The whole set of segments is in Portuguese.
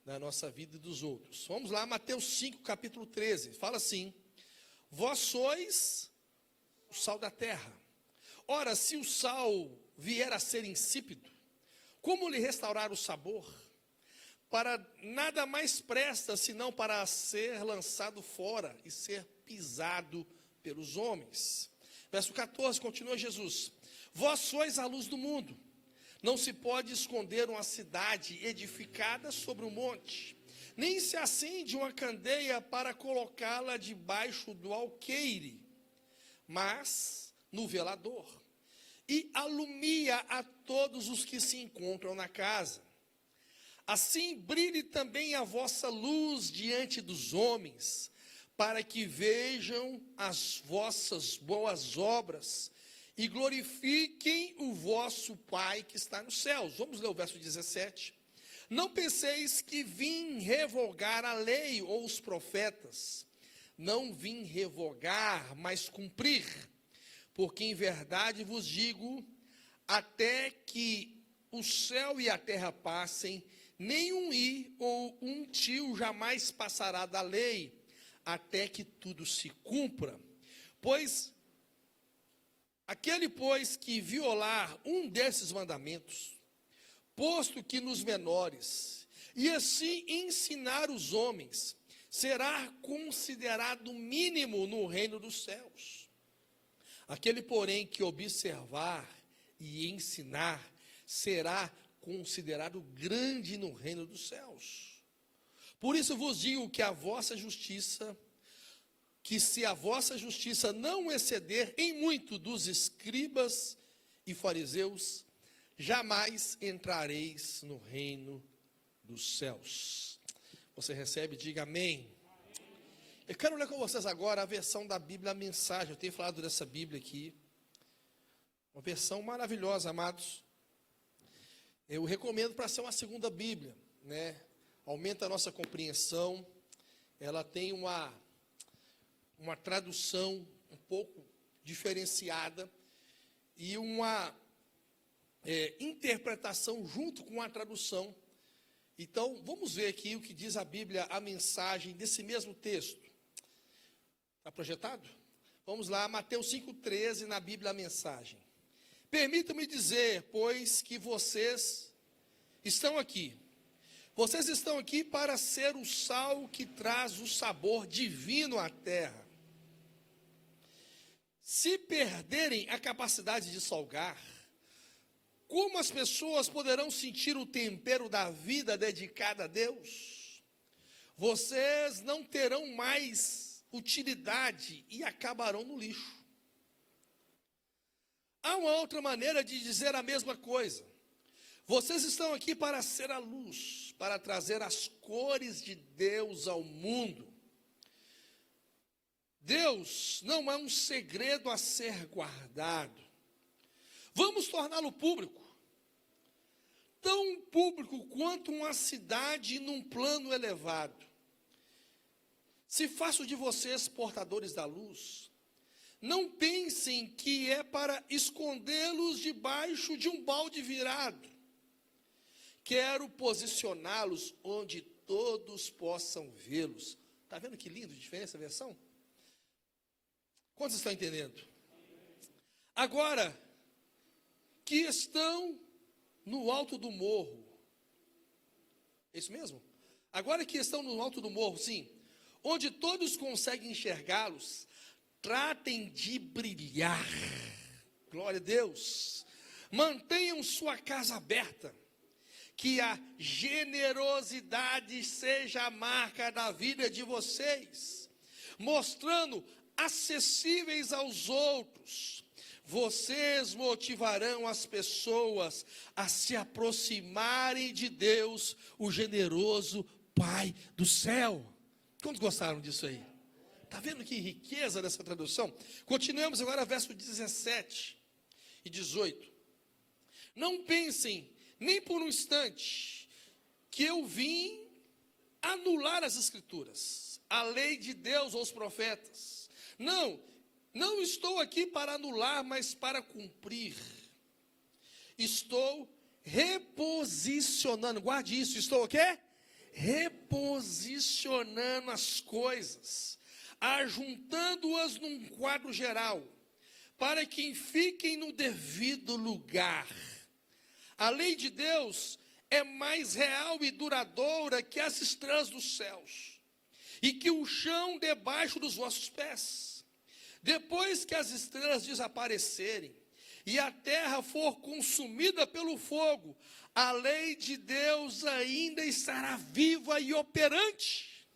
na nossa vida e dos outros. Vamos lá, Mateus 5, capítulo 13, fala assim: vós sois o sal da terra. Ora, se o sal vier a ser insípido, como lhe restaurar o sabor? Para nada mais presta, senão para ser lançado fora e ser pisado pelos homens. Verso 14, continua Jesus: vós sois a luz do mundo. Não se pode esconder uma cidade edificada sobre um monte, nem se acende uma candeia para colocá-la debaixo do alqueire, mas no velador, e alumia a todos os que se encontram na casa. Assim brilhe também a vossa luz diante dos homens, para que vejam as vossas boas obras e glorifiquem o vosso Pai que está nos céus. Vamos ler o verso 17. Não penseis que vim revogar a lei ou os profetas. Não vim revogar, mas cumprir. Porque em verdade vos digo, até que o céu e a terra passem, nenhum i ou um tio jamais passará da lei, até que tudo se cumpra. Aquele, que violar um desses mandamentos, posto que nos menores, e assim ensinar os homens, será considerado mínimo no reino dos céus. Aquele, porém, que observar e ensinar, será considerado grande no reino dos céus. Por isso vos digo que se a vossa justiça não exceder em muito dos escribas e fariseus, jamais entrareis no reino dos céus. Você recebe? Diga amém. Eu quero ler com vocês agora a versão da Bíblia, a mensagem. Eu tenho falado dessa Bíblia aqui. Uma versão maravilhosa, amados. Eu recomendo para ser uma segunda Bíblia, né? Aumenta a nossa compreensão. Ela tem uma tradução um pouco diferenciada e uma interpretação junto com a tradução. Então, vamos ver aqui o que diz a Bíblia, a mensagem desse mesmo texto. Está projetado? Vamos lá, Mateus 5,13, na Bíblia, a mensagem. Permitam-me dizer, pois, que vocês estão aqui. Vocês estão aqui para ser o sal que traz o sabor divino à terra. Se perderem a capacidade de salgar, como as pessoas poderão sentir o tempero da vida dedicada a Deus? Vocês não terão mais utilidade e acabarão no lixo. Há uma outra maneira de dizer a mesma coisa. Vocês estão aqui para ser a luz, para trazer as cores de Deus ao mundo. Deus não é um segredo a ser guardado. Vamos torná-lo público. Tão público quanto uma cidade num plano elevado. Se faço de vocês portadores da luz, não pensem que é para escondê-los debaixo de um balde virado. Quero posicioná-los onde todos possam vê-los. Está vendo que lindo, diferença a versão? Quantos estão entendendo? Agora, que estão no alto do morro. É isso mesmo? Agora que estão no alto do morro, sim. Onde todos conseguem enxergá-los, tratem de brilhar. Glória a Deus. Mantenham sua casa aberta. Que a generosidade seja a marca da vida de vocês, mostrando acessíveis aos outros. Vocês motivarão as pessoas a se aproximarem de Deus, o generoso Pai do céu. Quantos gostaram disso aí? Está vendo que riqueza dessa tradução? Continuamos agora, verso 17 e 18. Não pensem nem por um instante que eu vim anular as Escrituras, a lei de Deus ou os profetas. Não estou aqui para anular, mas para cumprir. Estou reposicionando, guarde isso, estou o quê? reposicionando as coisas, ajuntando-as num quadro geral, para que fiquem no devido lugar. A lei de Deus é mais real e duradoura que as estrelas dos céus, e que o chão debaixo dos vossos pés. Depois que as estrelas desaparecerem, e a terra for consumida pelo fogo, a lei de Deus ainda estará viva e operante.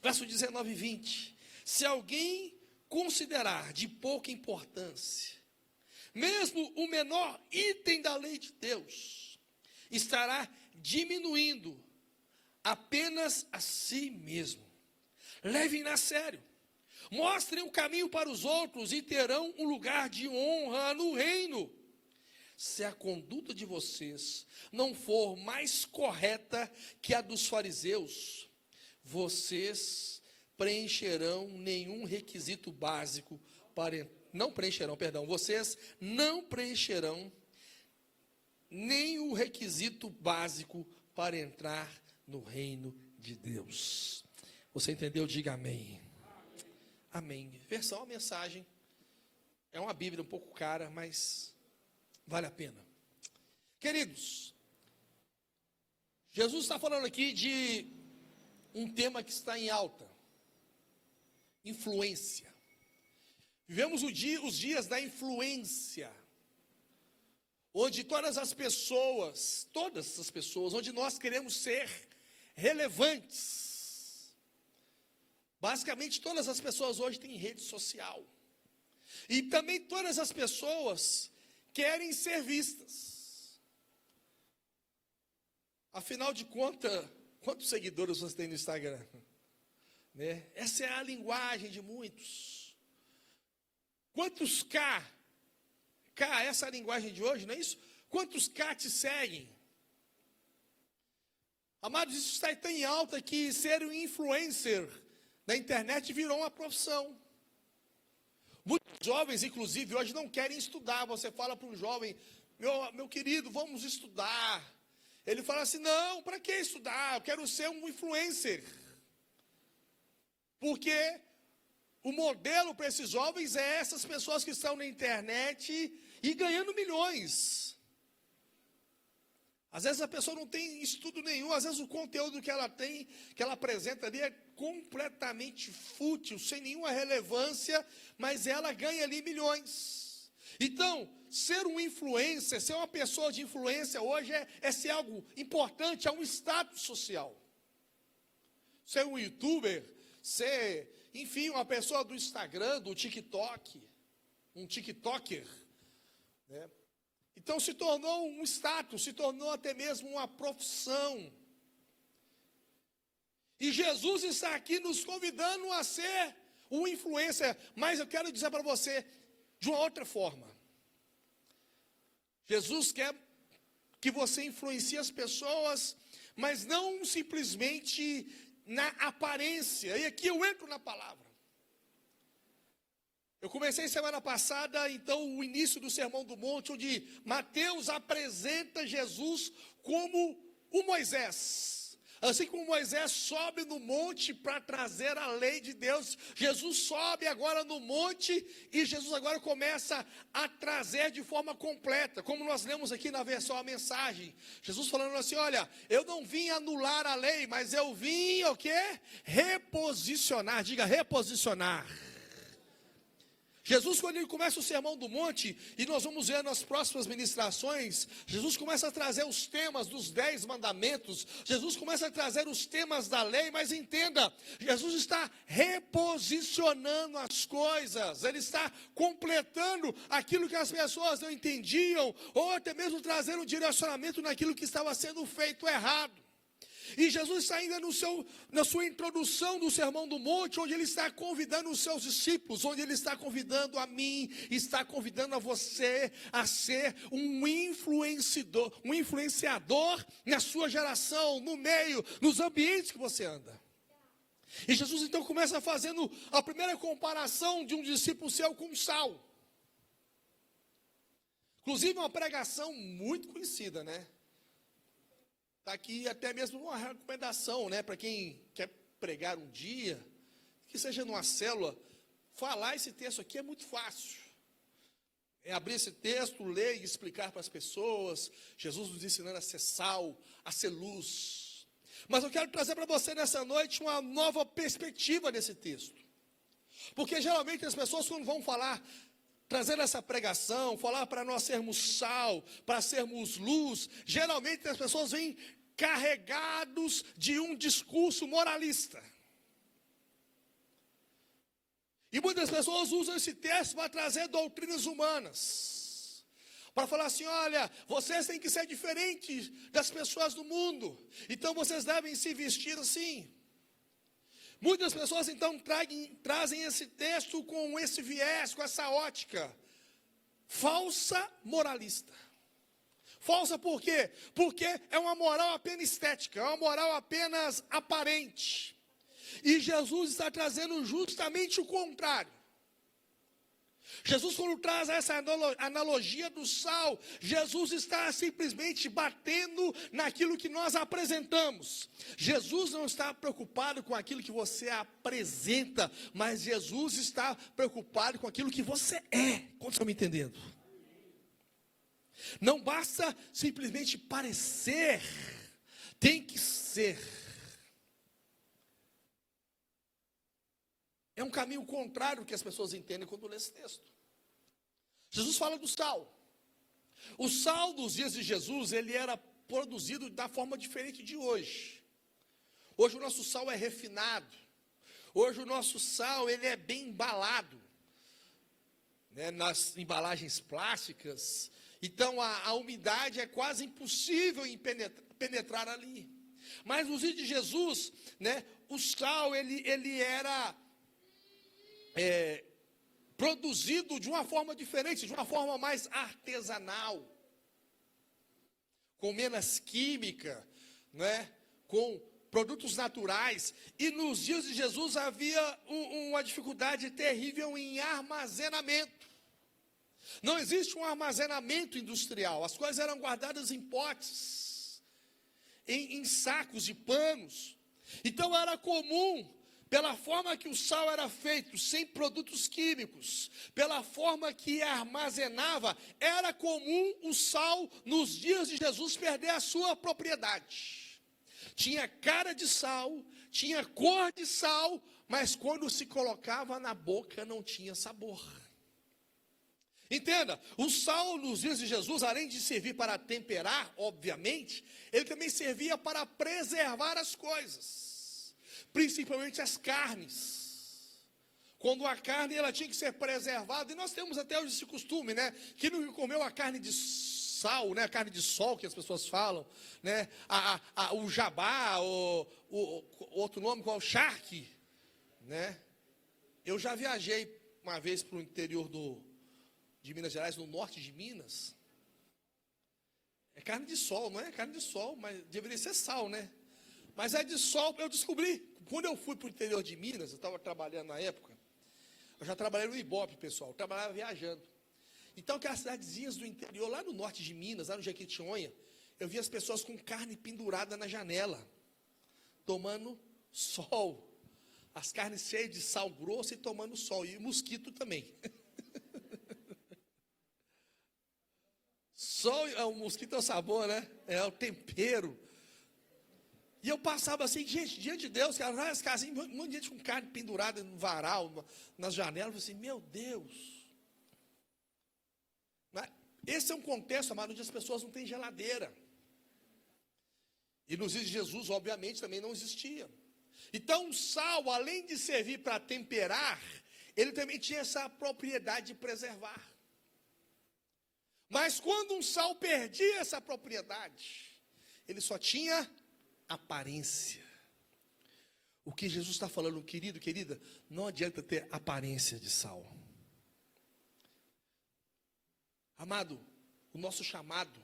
Verso 19 e 20. Se alguém considerar de pouca importância, mesmo o menor item da lei de Deus, estará diminuindo apenas a si mesmo. Levem-na a sério. Mostrem o caminho para os outros e terão um lugar de honra no reino. Se a conduta de vocês não for mais correta que a dos fariseus, vocês vocês não preencherão nem o requisito básico para entrar no reino de Deus. Você entendeu? Diga amém. Amém. Versão, a mensagem. É uma Bíblia um pouco cara, mas vale a pena. Queridos, Jesus está falando aqui de um tema que está em alta. Influência. Vivemos os dias da influência, onde todas as pessoas, onde nós queremos ser relevantes. Basicamente, todas as pessoas hoje têm rede social. E também todas as pessoas querem ser vistas. Afinal de contas, quantos seguidores você tem no Instagram? Né? Essa é a linguagem de muitos. Quantos essa é a linguagem de hoje, não é isso? Quantos K te seguem? Amados, isso está tão em alta que ser um influencer na internet virou uma profissão. Muitos jovens, inclusive, hoje não querem estudar. Você fala para um jovem, meu querido, vamos estudar. Ele fala assim, não, para que estudar? Eu quero ser um influencer. Porque o modelo para esses jovens é essas pessoas que estão na internet e ganhando milhões. Às vezes a pessoa não tem estudo nenhum, às vezes o conteúdo que ela tem, que ela apresenta ali é completamente fútil, sem nenhuma relevância, mas ela ganha ali milhões. Então, ser um influencer, ser uma pessoa de influência hoje é ser algo importante, é um status social. Ser um youtuber, ser, enfim, uma pessoa do Instagram, do TikTok, um TikToker, né? Então se tornou um status, se tornou até mesmo uma profissão. E Jesus está aqui nos convidando a ser um influencer, mas eu quero dizer para você de uma outra forma. Jesus quer que você influencie as pessoas, mas não simplesmente na aparência. E aqui eu entro na palavra. Eu comecei semana passada, então, o início do Sermão do Monte, onde Mateus apresenta Jesus como o Moisés. Assim como Moisés sobe no monte para trazer a lei de Deus, Jesus sobe agora no monte e Jesus agora começa a trazer de forma completa, como nós lemos aqui na versão a mensagem. Jesus falando assim, olha, eu não vim anular a lei, mas eu vim, o quê? Reposicionar, diga reposicionar. Jesus, quando ele começa o Sermão do Monte, e nós vamos ver nas próximas ministrações, Jesus começa a trazer os temas dos 10 mandamentos, Jesus começa a trazer os temas da lei, mas entenda, Jesus está reposicionando as coisas, ele está completando aquilo que as pessoas não entendiam, ou até mesmo trazendo um direcionamento naquilo que estava sendo feito errado. E Jesus está ainda na sua introdução do Sermão do Monte, onde ele está convidando os seus discípulos, onde ele está convidando a mim, está convidando a você a ser um influenciador na sua geração, no meio, nos ambientes que você anda. E Jesus então começa fazendo a primeira comparação de um discípulo seu com sal. Inclusive uma pregação muito conhecida, né? Está aqui até mesmo uma recomendação, né, para quem quer pregar um dia, que seja numa célula, falar esse texto aqui é muito fácil. É abrir esse texto, ler e explicar para as pessoas, Jesus nos ensinando a ser sal, a ser luz. Mas eu quero trazer para você nessa noite uma nova perspectiva desse texto. Porque geralmente as pessoas quando vão falar, trazer essa pregação, falar para nós sermos sal, para sermos luz, geralmente as pessoas vêm carregados de um discurso moralista. E muitas pessoas usam esse texto para trazer doutrinas humanas. Para falar assim, olha, vocês têm que ser diferentes das pessoas do mundo. Então vocês devem se vestir assim. Muitas pessoas então trazem esse texto com esse viés, com essa ótica falsa moralista. Falsa por quê? Porque é uma moral apenas estética, é uma moral apenas aparente. E Jesus está trazendo justamente o contrário. Jesus, quando traz essa analogia do sal, Jesus está simplesmente batendo naquilo que nós apresentamos. Jesus não está preocupado com aquilo que você apresenta, mas Jesus está preocupado com aquilo que você é. Como estão me entendendo? Não basta simplesmente parecer, tem que ser. É um caminho contrário que as pessoas entendem quando lê esse texto. Jesus fala do sal. O sal dos dias de Jesus, ele era produzido da forma diferente de hoje. Hoje o nosso sal é refinado. Hoje o nosso sal, ele é bem embalado, né, nas embalagens plásticas. Então a umidade é quase impossível em penetrar ali. Mas nos dias de Jesus, né, o sal, ele era produzido de uma forma diferente, de uma forma mais artesanal, com menos química, né, com produtos naturais. E nos dias de Jesus havia uma dificuldade terrível em armazenamento. Não existe um armazenamento industrial, as coisas eram guardadas em potes, em sacos de panos. Então era comum, pela forma que o sal era feito, sem produtos químicos, pela forma que armazenava, era comum o sal, nos dias de Jesus, perder a sua propriedade. Tinha cara de sal, tinha cor de sal, mas quando se colocava na boca não tinha sabor. Entenda, o sal nos dias de Jesus, além de servir para temperar, obviamente, ele também servia para preservar as coisas, principalmente as carnes. Quando a carne ela tinha que ser preservada, e nós temos até hoje esse costume, né? Que não comeu a carne de sal, né? A carne de sol que as pessoas falam, né? O jabá, o outro nome qual? O charque, né? Eu já viajei uma vez para o interior de Minas Gerais, no norte de Minas. É carne de sol, não é carne de sol, mas deveria ser sal, né? Mas é de sol, eu descobri. Quando eu fui para o interior de Minas, eu estava trabalhando na época, eu já trabalhei no Ibope, pessoal, eu trabalhava viajando. Então, aquelas cidadezinhas do interior, lá no norte de Minas, lá no Jequitinhonha, eu via as pessoas com carne pendurada na janela, tomando sol. As carnes cheias de sal grosso e tomando sol, e mosquito também. Sol, o mosquito é o sabor, né? É o tempero. E eu passava assim, gente, diante de Deus, cara, várias casinhas, um monte de gente com carne pendurada no varal, nas janelas, eu falei assim, meu Deus. Mas esse é um contexto, amado, onde as pessoas não têm geladeira. E nos dias de Jesus, obviamente, também não existia. Então, o sal, além de servir para temperar, ele também tinha essa propriedade de preservar. Mas quando um sal perdia essa propriedade, ele só tinha aparência. O que Jesus está falando, querido, querida, não adianta ter aparência de sal. Amado, o nosso chamado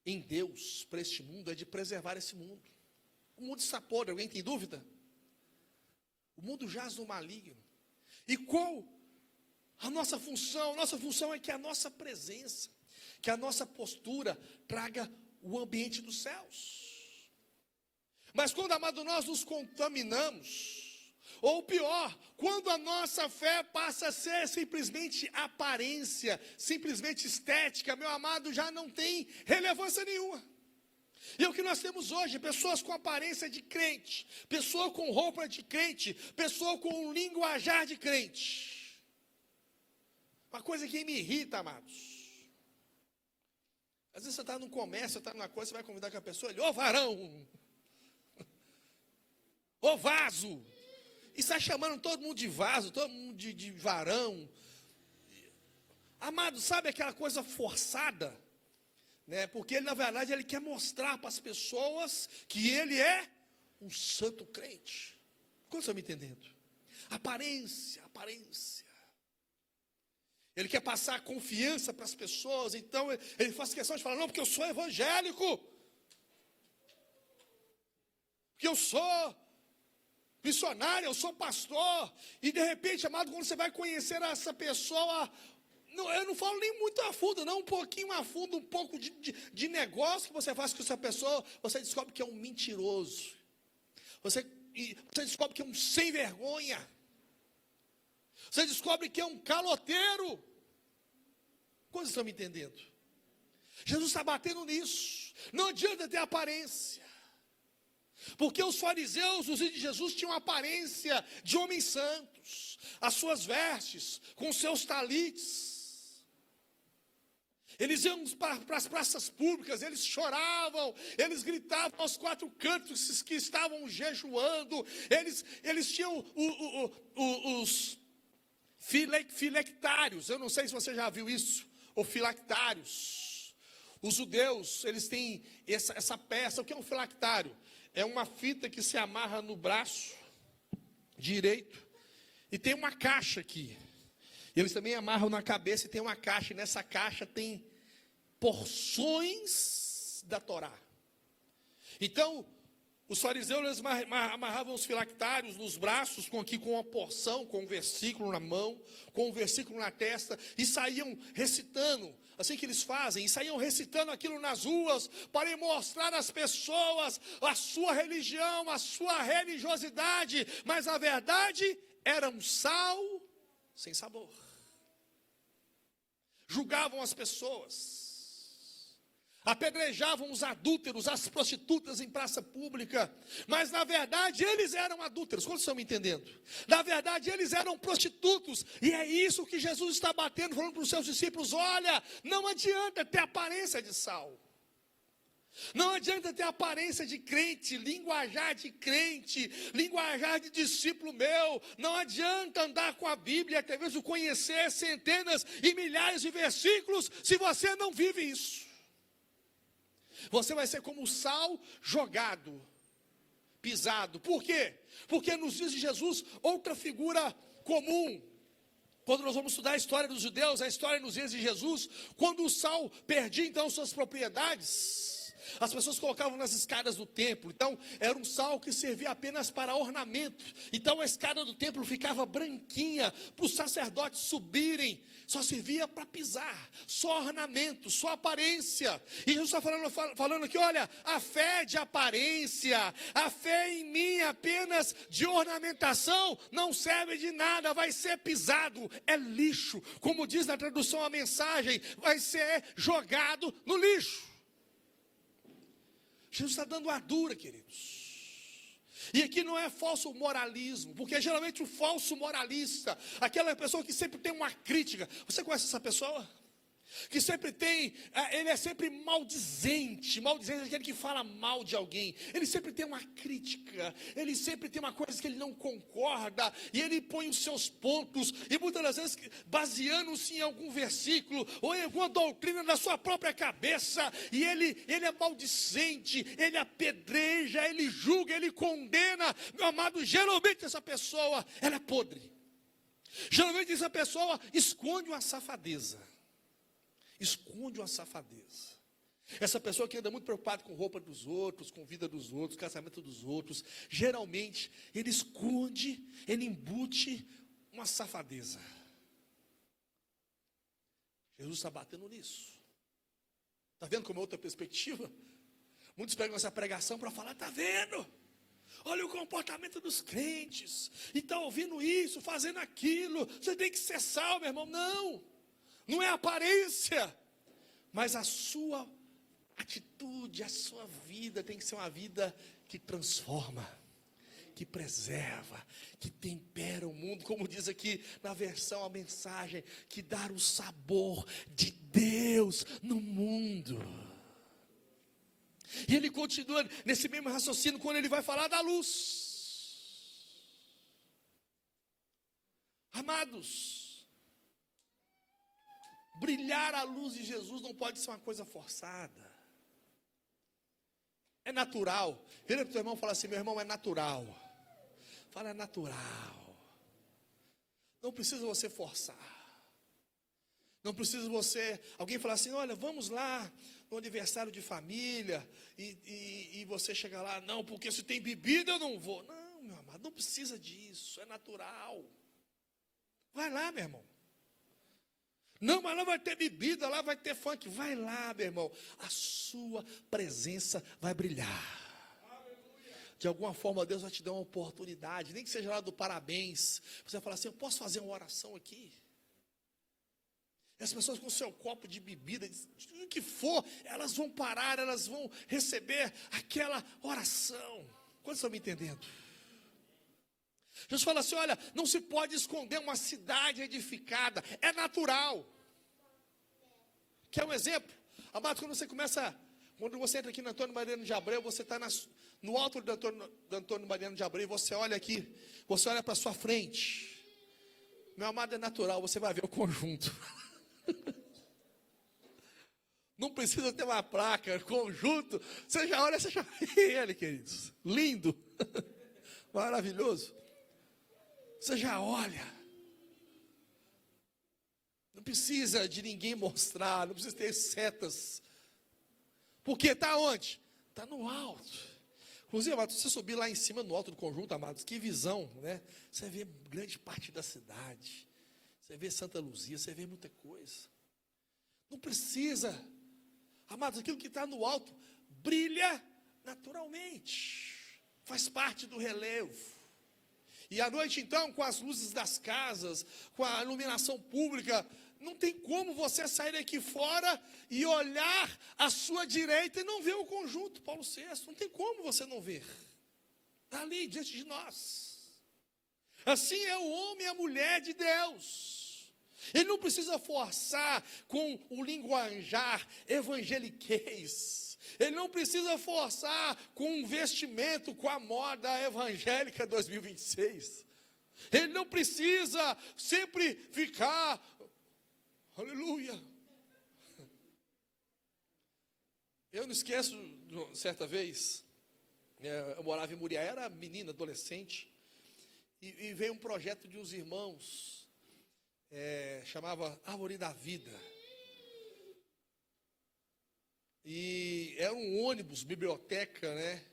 em Deus para este mundo é de preservar esse mundo. O mundo está podre, alguém tem dúvida? O mundo jaz no maligno. E qual a nossa função? Nossa função é que a nossa presença, que a nossa postura traga o ambiente dos céus. Mas quando, amado, nós nos contaminamos, ou pior, quando a nossa fé passa a ser simplesmente aparência, simplesmente estética, meu amado, já não tem relevância nenhuma. E é o que nós temos hoje, pessoas com aparência de crente, pessoa com roupa de crente, pessoa com um linguajar de crente. Uma coisa que me irrita, amados. Às vezes você está num comércio, você está numa coisa, você vai convidar com a pessoa, ele, ô varão, ô vaso, e está chamando todo mundo de vaso, todo mundo de varão. Amado, sabe aquela coisa forçada? Né? Porque ele, na verdade, ele quer mostrar para as pessoas que ele é um santo crente. Como você está me entendendo? Aparência, aparência. Ele quer passar confiança para as pessoas, então ele faz questão de falar, não, porque eu sou evangélico, porque eu sou missionário, eu sou pastor, e de repente, amado, quando você vai conhecer essa pessoa, eu não falo nem muito a fundo, não, um pouquinho a fundo, um pouco de negócio que você faz com essa pessoa, você descobre que é um mentiroso, você descobre que é um sem vergonha, você descobre que é um caloteiro. Quantos estão me entendendo? Jesus está batendo nisso. Não adianta ter aparência. Porque os fariseus, os de Jesus, tinham aparência de homens santos. As suas vestes, com seus talites. Eles iam para as praças públicas, eles choravam, eles gritavam aos quatro cantos que estavam jejuando. Eles tinham os filectários, eu não sei se você já viu isso, ou filactários. Os judeus, eles têm essa peça. O que é um filactário? É uma fita que se amarra no braço direito e tem uma caixa aqui. Eles também amarram na cabeça e tem uma caixa, e nessa caixa tem porções da Torá. Então, os fariseus, eles amarravam os filactários nos braços, com uma porção, com um versículo na mão, com um versículo na testa, e saíam recitando, assim que eles fazem, e saíam recitando aquilo nas ruas, para mostrar às pessoas a sua religião, a sua religiosidade, mas a verdade era um sal sem sabor. Julgavam as pessoas, apedrejavam os adúlteros, as prostitutas em praça pública, mas na verdade eles eram adúlteros. Quantos estão me entendendo? Na verdade eles eram prostitutos, e é isso que Jesus está batendo, falando para os seus discípulos: olha, não adianta ter aparência de sal, não adianta ter aparência de crente, linguajar de crente, linguajar de discípulo meu, não adianta andar com a Bíblia, até mesmo conhecer centenas e milhares de versículos, se você não vive isso. Você vai ser como o sal jogado, pisado. Por quê? Porque nos dias de Jesus, outra figura comum, quando nós vamos estudar a história dos judeus, a história nos dias de Jesus, quando o sal perdia então suas propriedades, as pessoas colocavam nas escadas do templo. Então era um sal que servia apenas para ornamento. Então a escada do templo ficava branquinha, para os sacerdotes subirem. Só servia para pisar, só ornamento, só aparência. E Jesus está falando aqui, olha, a fé de aparência, a fé em mim apenas de ornamentação, não serve de nada, vai ser pisado, é lixo. Como diz na tradução a mensagem, vai ser jogado no lixo. Jesus está dando a dura, queridos. E aqui não é falso moralismo, porque geralmente o falso moralista, aquela pessoa que sempre tem uma crítica. Você conhece essa pessoa? Que sempre tem, ele é sempre maldizente é aquele que fala mal de alguém. Ele sempre tem uma crítica, ele sempre tem uma coisa que ele não concorda, e ele põe os seus pontos, e muitas das vezes baseando-se em algum versículo, ou em alguma doutrina da sua própria cabeça, e ele é maldicente, ele apedreja, ele julga, ele condena. Meu amado, geralmente essa pessoa, ela é podre. Geralmente essa pessoa esconde uma safadeza. Esconde uma safadeza. Essa pessoa que anda muito preocupada com roupa dos outros, com vida dos outros, casamento dos outros, geralmente ele esconde, ele embute uma safadeza. Jesus está batendo nisso. Está vendo como é outra perspectiva? Muitos pegam essa pregação para falar, está vendo? Olha o comportamento dos crentes, e está ouvindo isso, fazendo aquilo, você tem que ser salvo, meu irmão. Não é aparência, mas a sua atitude, a sua vida tem que ser uma vida que transforma, que preserva, que tempera o mundo, como diz aqui na versão, a mensagem, que dá o sabor de Deus no mundo. E ele continua nesse mesmo raciocínio quando ele vai falar da luz. Amados, brilhar a luz de Jesus não pode ser uma coisa forçada. É natural. Vira para o teu irmão e fala assim, meu irmão, é natural. Fala, é natural. Não precisa você forçar. Não precisa você, alguém falar assim, olha, vamos lá no aniversário de família, e você chega lá, não, porque se tem bebida eu não vou. Não, meu amado, não precisa disso, é natural. Vai lá, meu irmão. Não, mas lá vai ter bebida, lá vai ter funk. Vai lá, meu irmão. A sua presença vai brilhar. De alguma forma Deus vai te dar uma oportunidade, nem que seja lá do parabéns. Você vai falar assim, eu posso fazer uma oração aqui? As pessoas com o seu copo de bebida, o que for, elas vão parar, elas vão receber aquela oração. Quantos estão me entendendo? Jesus fala assim, olha, não se pode esconder uma cidade edificada, é natural. Quer um exemplo? Amado, quando você entra aqui no Antônio Mariano de Abreu, você está no alto do Antônio Mariano de Abreu, e você olha aqui, você olha para a sua frente. Meu amado, é natural, você vai ver o conjunto. Não precisa ter uma placa, conjunto. Você já olha, você já vê ele, queridos. Lindo. Maravilhoso. Você já olha. Não precisa de ninguém mostrar, não precisa ter setas. Porque está onde? Está no alto. Inclusive, amados, se você subir lá em cima, no alto do conjunto, amados, que visão, né? Você vê grande parte da cidade. Você vê Santa Luzia, você vê muita coisa. Não precisa. Amados, aquilo que está no alto brilha naturalmente. Faz parte do relevo. E à noite, então, com as luzes das casas, com a iluminação pública, não tem como você sair aqui fora e olhar à sua direita e não ver o conjunto Paulo VI. Não tem como você não ver. Está ali, diante de nós. Assim é o homem e a mulher de Deus. Ele não precisa forçar com o linguajar evangeliquez. Ele não precisa forçar com um vestimento, com a moda evangélica 2026. Ele não precisa sempre ficar, aleluia. Eu não esqueço, certa vez, eu morava em Muriá, era menina, adolescente, e veio um projeto de uns irmãos, chamava Árvore da Vida. E era um ônibus, biblioteca, né,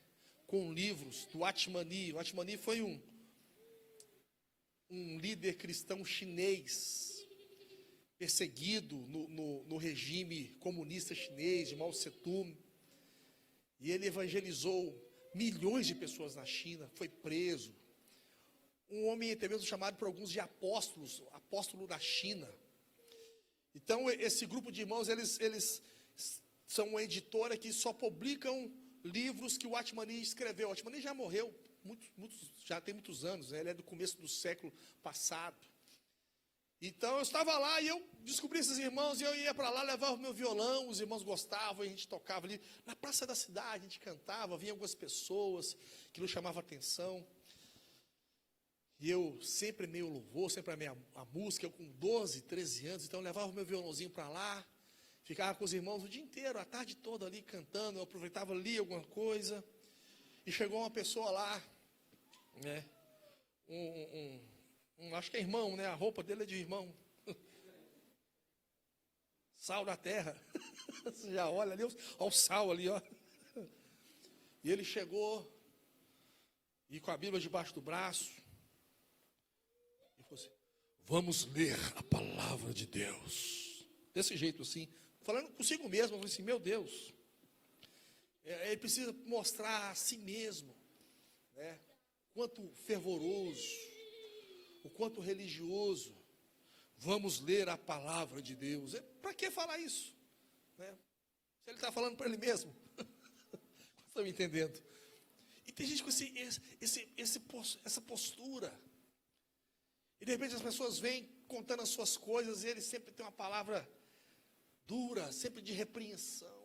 com livros do Atmani. O Atmani foi um líder cristão chinês, perseguido no regime comunista chinês, de Mao Tse-tung. E ele evangelizou milhões de pessoas na China, foi preso. Um homem até mesmo chamado por alguns de apóstolo da China. Então, esse grupo de irmãos, eles são uma editora que só publicam livros que o Atmani escreveu. O Atmani já morreu, já tem muitos anos, né? Ele é do começo do século passado. Então, eu estava lá e eu descobri esses irmãos, e eu ia para lá, levava o meu violão, os irmãos gostavam, e a gente tocava ali. Na praça da cidade, a gente cantava, vinha algumas pessoas, que nos chamavam a atenção. E eu sempre amei o louvor, sempre amei a música, eu com 12, 13 anos, então eu levava o meu violãozinho para lá, ficava com os irmãos o dia inteiro, a tarde toda ali cantando, eu aproveitava ali alguma coisa, e chegou uma pessoa lá, né, acho que é irmão, né, a roupa dele é de irmão, sal da terra, você já olha ali, olha o sal ali, ó, e ele chegou, e com a Bíblia debaixo do braço, e falou assim, vamos ler a palavra de Deus, desse jeito assim, falando consigo mesmo, eu falei assim, meu Deus, Ele precisa mostrar a si mesmo, né? Quanto fervoroso, o quanto religioso. Vamos ler a palavra de Deus. Para que falar isso, né? Se ele está falando para ele mesmo. Estão me entendendo? E tem gente com essa postura. E de repente as pessoas vêm contando as suas coisas e ele sempre tem uma palavra dura, sempre de repreensão.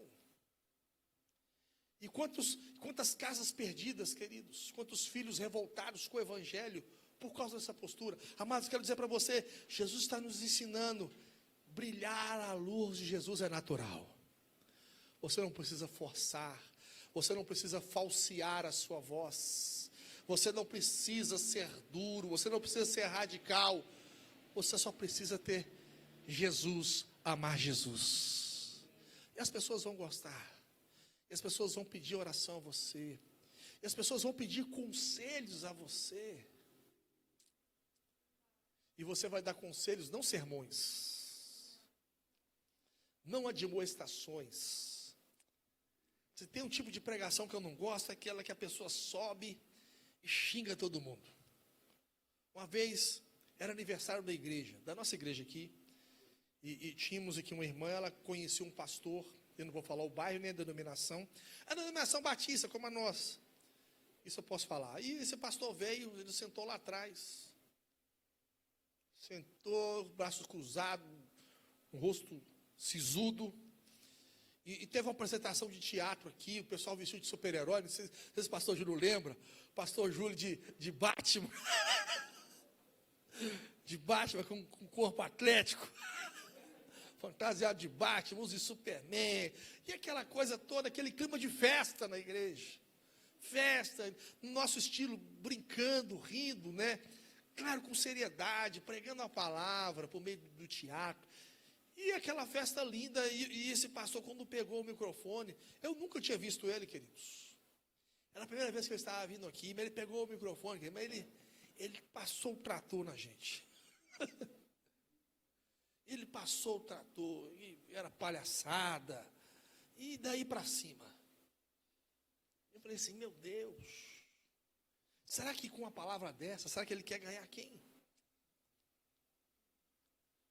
E quantas casas perdidas, queridos, quantos filhos revoltados com o evangelho por causa dessa postura. Amados, quero dizer para você, Jesus está nos ensinando, brilhar a luz de Jesus é natural. Você não precisa forçar, você não precisa falsear a sua voz, você não precisa ser duro, você não precisa ser radical, você só precisa ter Jesus, amar Jesus. E as pessoas vão gostar. E as pessoas vão pedir oração a você. E as pessoas vão pedir conselhos a você. E você vai dar conselhos, não sermões. Não admoestações. Se tem um tipo de pregação que eu não gosto, é aquela que a pessoa sobe e xinga todo mundo. Uma vez, era aniversário da igreja, da nossa igreja aqui. E tínhamos aqui uma irmã, ela conhecia um pastor. Eu não vou falar o bairro nem a denominação. A denominação batista, como a nossa. Isso eu posso falar. E esse pastor veio, ele sentou lá atrás. Sentou, braços cruzados, um rosto sisudo. E teve uma apresentação de teatro aqui, o pessoal vestiu de super-herói. Não sei se o pastor Júlio lembra. Pastor Júlio de Batman. De Batman com corpo atlético. Fantasiado de Batman, use Superman, e aquela coisa toda, aquele clima de festa na igreja. Festa, no nosso estilo, brincando, rindo, né? Claro, com seriedade, pregando a palavra por meio do teatro. E aquela festa linda, e esse pastor, quando pegou o microfone, eu nunca tinha visto ele, queridos. Era a primeira vez que eu estava vindo aqui, mas ele pegou o microfone, mas ele passou o trator na gente. Ele passou o trator, e era palhaçada, e daí para cima. Eu falei assim, meu Deus, será que com uma palavra dessa, será que ele quer ganhar quem?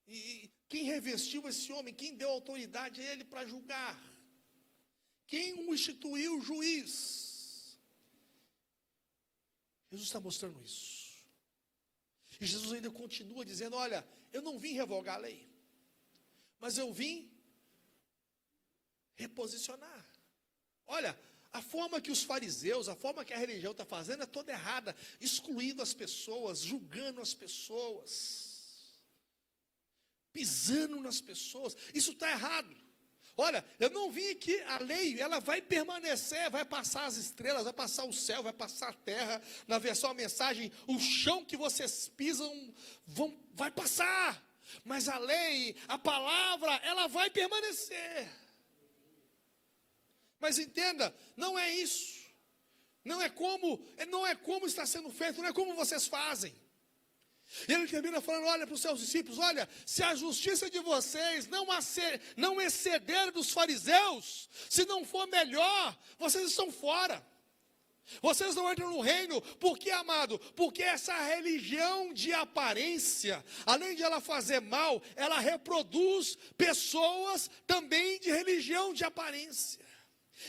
E quem revestiu esse homem, quem deu autoridade a ele para julgar? Quem o instituiu juiz? Jesus está mostrando isso. E Jesus ainda continua dizendo, olha, eu não vim revogar a lei, mas eu vim reposicionar. Olha, a forma que os fariseus, a forma que a religião está fazendo é toda errada, excluindo as pessoas, julgando as pessoas, pisando nas pessoas, isso está errado. Olha, eu não vim aqui, a lei, ela vai permanecer, vai passar as estrelas, vai passar o céu, vai passar a terra, na versão a mensagem, o chão que vocês pisam vai passar, mas a lei, a palavra, ela vai permanecer. Mas entenda, não é isso, não é como está sendo feito, não é como vocês fazem. E ele termina falando, olha para os seus discípulos, olha, se a justiça de vocês não exceder dos fariseus, se não for melhor, vocês estão fora. Vocês não entram no reino, por que, amado? Porque essa religião de aparência, além de ela fazer mal, ela reproduz pessoas também de religião de aparência.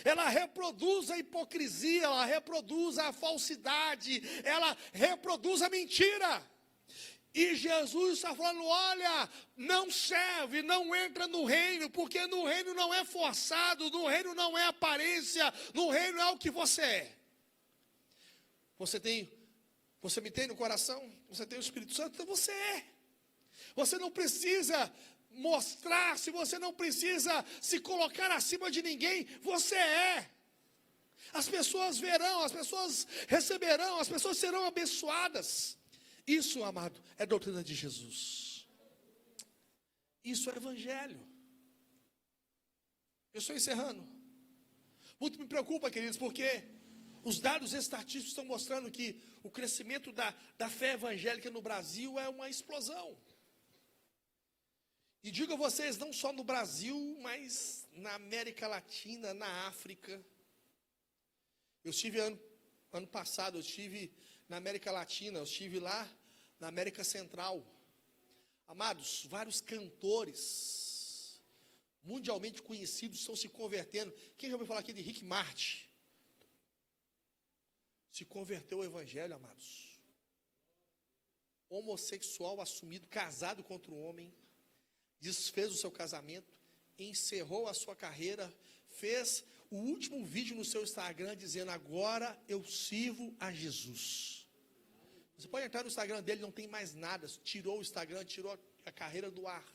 Ela reproduz a hipocrisia, ela reproduz a falsidade, ela reproduz a mentira. E Jesus está falando, olha, não serve, não entra no reino, porque no reino não é forçado, no reino não é aparência, no reino é o que você é. Você me tem no coração? Você tem o Espírito Santo? Então você é. Você não precisa mostrar-se, você não precisa se colocar acima de ninguém, você é. As pessoas verão, as pessoas receberão, as pessoas serão abençoadas. Isso, amado, é doutrina de Jesus. Isso é evangelho. Eu estou encerrando. Muito me preocupa, queridos, porque os dados estatísticos estão mostrando que o crescimento da fé evangélica no Brasil é uma explosão. E digo a vocês, não só no Brasil, mas na América Latina, na África, Eu estive ano passado, eu estive na América Latina, eu estive lá na América Central. Amados, vários cantores mundialmente conhecidos estão se convertendo. Quem já ouviu falar aqui de Rick Martin? Se converteu ao Evangelho, amados. Homossexual assumido, casado contra o homem, desfez o seu casamento, encerrou a sua carreira, fez o último vídeo no seu Instagram dizendo: agora eu sirvo a Jesus. Você pode entrar no Instagram dele, não tem mais nada, tirou o Instagram, tirou a carreira do ar.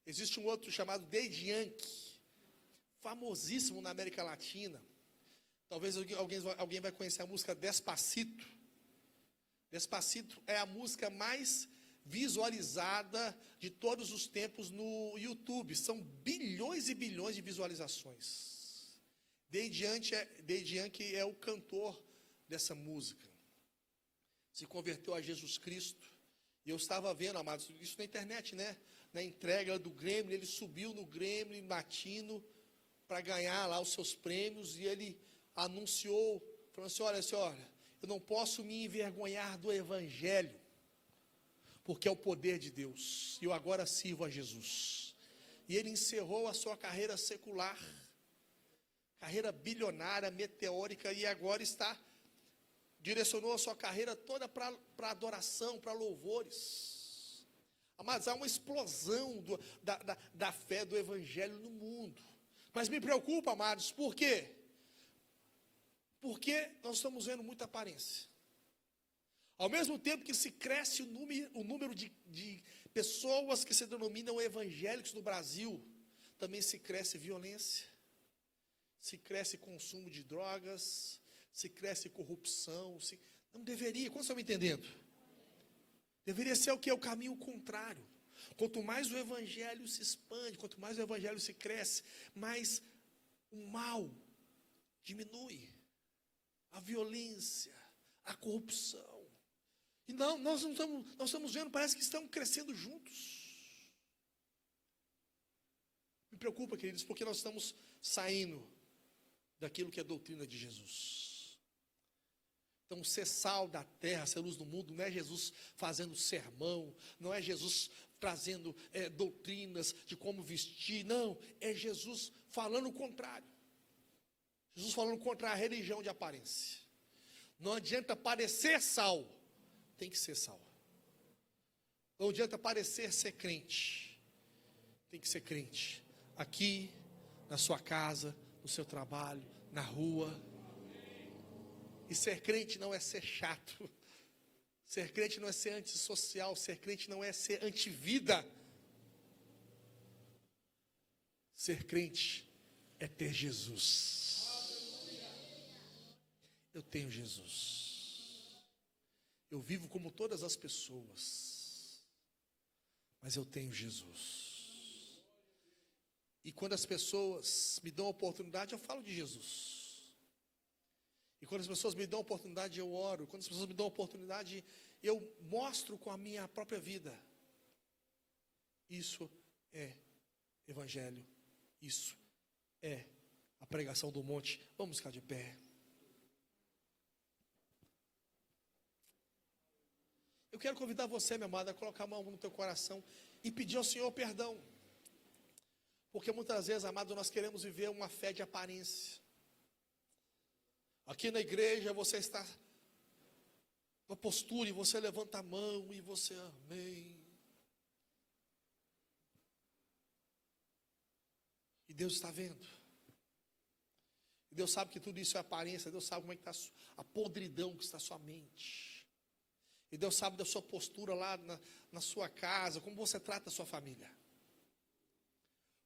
Existe um outro chamado Daddy Yankee, famosíssimo na América Latina. Talvez alguém vai conhecer a música Despacito. Despacito é a música mais visualizada de todos os tempos no YouTube. São bilhões e bilhões de visualizações. Daddy Yankee é o cantor dessa música. Se converteu a Jesus Cristo. E eu estava vendo, amados, isso na internet, né? Na entrega do Grêmio, ele subiu no Grêmio Latino para ganhar lá os seus prêmios. E ele anunciou, falando assim: olha, senhora, eu não posso me envergonhar do Evangelho, porque é o poder de Deus, e eu agora sirvo a Jesus. E ele encerrou a sua carreira secular, carreira bilionária, meteórica, e agora direcionou a sua carreira toda para adoração, para louvores. Amados, há uma explosão da fé do Evangelho no mundo. Mas me preocupa, amados, por quê? Porque nós estamos vendo muita aparência. Ao mesmo tempo que se cresce o número de pessoas que se denominam evangélicos no Brasil, também se cresce violência, se cresce consumo de drogas, se cresce corrupção. Não deveria, quando estão me entendendo? Deveria ser o que? O caminho contrário. Quanto mais o evangelho se expande, quanto mais o evangelho se cresce, mais o mal diminui, a violência, a corrupção. E nós estamos vendo, parece que estão crescendo juntos. Me preocupa, queridos, porque nós estamos saindo daquilo que é a doutrina de Jesus. Então, ser sal da terra, ser luz do mundo, não é Jesus fazendo sermão, não é Jesus trazendo doutrinas de como vestir, não, é Jesus falando o contrário. Jesus falando contra a religião de aparência. Não adianta parecer sal, tem que ser sal. Não adianta parecer ser crente, tem que ser crente. Aqui, na sua casa, no seu trabalho, na rua. E ser crente não é ser chato. Ser crente não é ser antissocial. Ser crente não é ser antivida. Ser crente é ter Jesus. Eu tenho Jesus. Eu vivo como todas as pessoas, mas eu tenho Jesus. E quando as pessoas me dão a oportunidade, eu falo de Jesus. E quando as pessoas me dão a oportunidade, eu oro. Quando as pessoas me dão a oportunidade, eu mostro com a minha própria vida. Isso é evangelho. Isso é a pregação do monte. Vamos ficar de pé. Eu quero convidar você, minha amada, a colocar a mão no teu coração e pedir ao Senhor perdão. Porque muitas vezes, amado, nós queremos viver uma fé de aparência. Aqui na igreja você está na postura e você levanta a mão e você amém. E Deus está vendo. E Deus sabe que tudo isso é aparência. Deus sabe como é que está a podridão que está na sua mente. E Deus sabe da sua postura lá na sua casa, como você trata a sua família.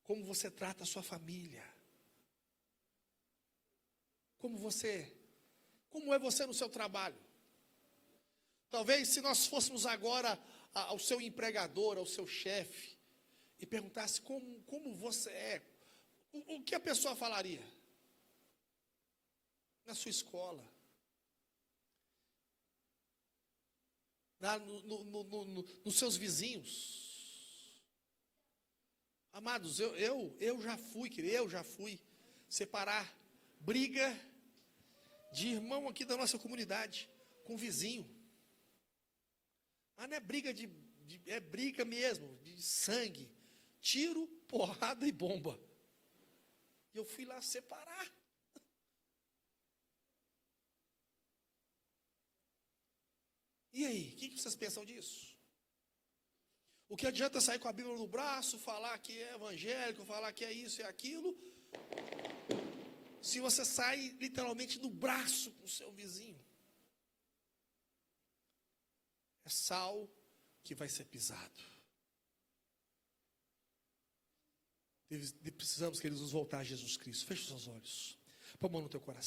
Como você trata a sua família. Como é você no seu trabalho? Talvez se nós fôssemos agora ao seu empregador, ao seu chefe, e perguntasse como você é, o que a pessoa falaria? Na sua escola, nos seus vizinhos. Amados, eu já fui separar briga de irmão aqui da nossa comunidade com vizinho. Mas não é briga é briga mesmo, de sangue. Tiro, porrada e bomba. E eu fui lá separar. E aí, o que vocês pensam disso? O que adianta sair com a Bíblia no braço, falar que é evangélico, falar que é isso e aquilo, se você sai literalmente no braço com o seu vizinho? É sal que vai ser pisado. Precisamos, queridos, nos voltar a Jesus Cristo. Feche os seus olhos. Põe a mão no teu coração.